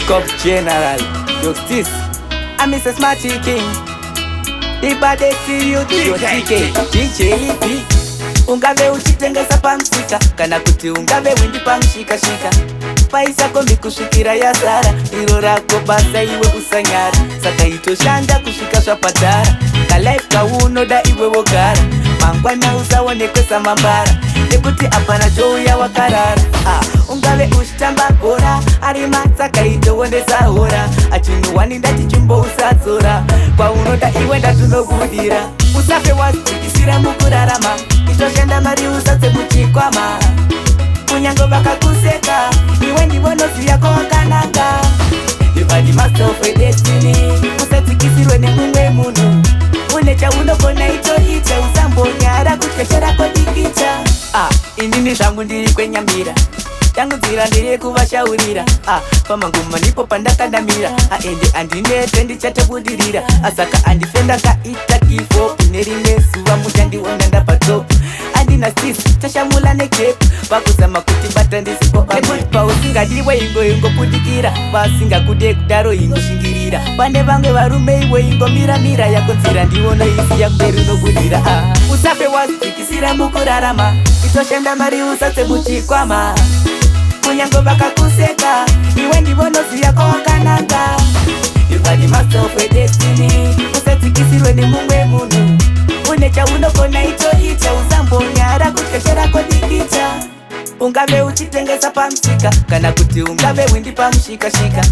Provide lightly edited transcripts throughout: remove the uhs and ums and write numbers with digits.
Cop General Justice I'm Mr. Smarty King Ibade Studio TK DJP Ungave uchitengesa pamsika kana kuti ungave windi pamushikashika paisa kombi kusvikira yazara iro rako basa iwe kusanyara saka itoshanda kusvika zvapatara kalife kaunoda iwe wogara mangwana usaonekwe samambara nekuti apana chouya wakarara ungave uchitamba bhora ari matsaka itoondesa hora achinowani ndati chumbo usadzora kwaunoda iwe ndatunobudira usafe wadzikisira mukurarama itoshanda mari usatse muchikwama kunyango vakakuseka iwe ndivonoziya kwawakanaka ibadi master of a destiny usadzikisirwe nemumwe munhu une chaunogona itoita usambonyara kutyechera kodikicha inini zvangu ndiri kwenyambira tangudzira ndiri kuvashaurira pamanguma ndipo pandakandamira ende andinete ndichatebudirira asaka andifenda kaita kifo ine rimwe zuva muchandiona ndapatopu andina stisi tashamula nekepu vakuzama kuti bata ndisipo nekuti pausingadiwe ingopudikira vasingakude kudaro ingoshingirira pane vamwe varume iwe ingomiramira yakonzira ndivonoisiya kuberi unobudira usafe wadzikisira mukurarama itoshanda mari usatse muchikwama kunyango vakakuseka iwe ndivonoziya kwawakanaka ibadi master of a destiny usadzikisirwe nemumwe munhu une chaunogona itoita usambonyara kutyechera kodikicha ungave uchitengesa pamsika kana kuti ungave windi pamushikashika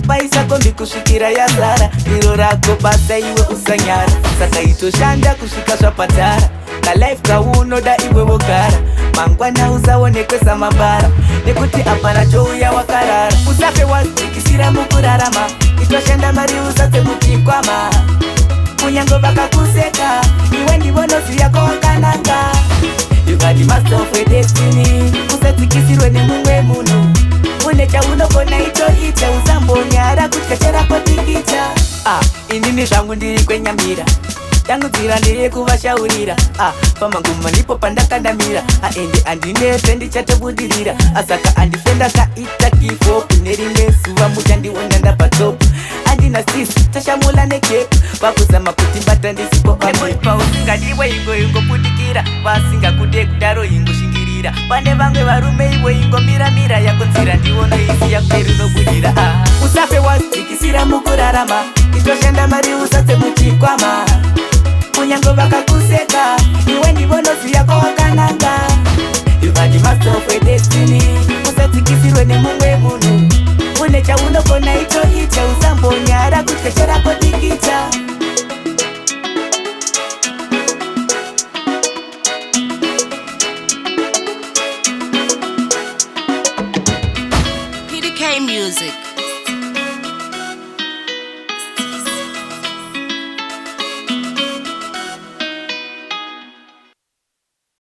paisa kombi kusvikira yazara iro rako basa iwe usanyara saka itoshanda kusvika zvapatara kalife kaunoda iwe wogara mangwana usaonekwe samambara nekuti apana chouya wakarara usafe wadzikisira mukurarama itoshanda mari usatse muchikwama kunyango vakakuseka iwe ndivonoziya kwawakanaka ibadi master of a destiny usadzikisirwe nemumwe munhu une chaunogona itoita usambonyara kutyechera kodikicha inini zvangu ndiri kwenyambira tangudzira ndiri kuvashaurira pamanguma ndipo pandakandamira ende andinete ndichatebudirira asaka andifenda kaita kifo ine rimwe zuva muchandiona ndapatopu andina stisi tashamula nekepu vakuzama kuti bata ndisipo nekuti pausingadiwe ingopudikira vasingakude kudaro ingoshingirira pane vamwe varume iwe ingomiramira yakonzira ndivonoisiya kuberi unobudira usafe wadzikisira mukurarama itoshanda mari usatse muchikwama kunyango vakakuseka iwe ndivonoziya kwawakanaka ibadi master of a destiny usadzikisirwe nemumwe munhu une chaunogona itoita usambonyara kutyechera kodikicha PDK Music.